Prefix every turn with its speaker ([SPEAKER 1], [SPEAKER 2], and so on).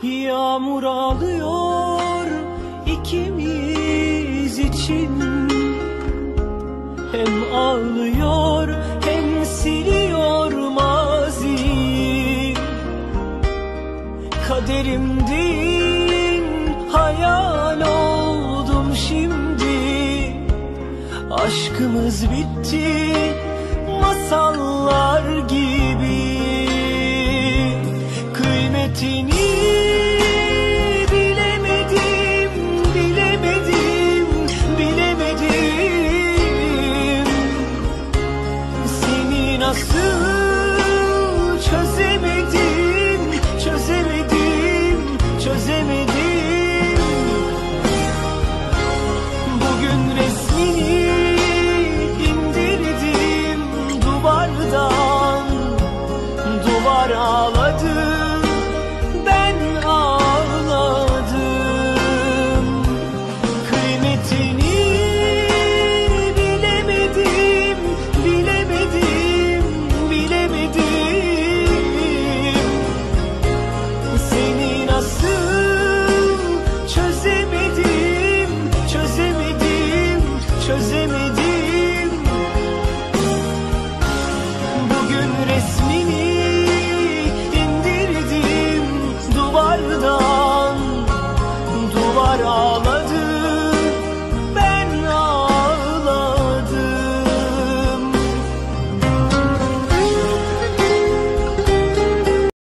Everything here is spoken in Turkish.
[SPEAKER 1] Yağmur ağlıyor ikimiz için. Hem ağlıyor hem siliyor maziyi. Kaderimdin hayal oldum şimdi. Aşkımız bitti masallar gibi. Kıymetini bilemedim, bilemedim, bilemedim. Seni nasıl çözemedim, çözemedim, çözemedim. Bugün resmini indirdim duvardan. Duvar ağladı, ben ağladım. Kıymetini bilemedim, bilemedim, bilemedim. Seni nasıl çözemedim, çözemedim, çözemedim.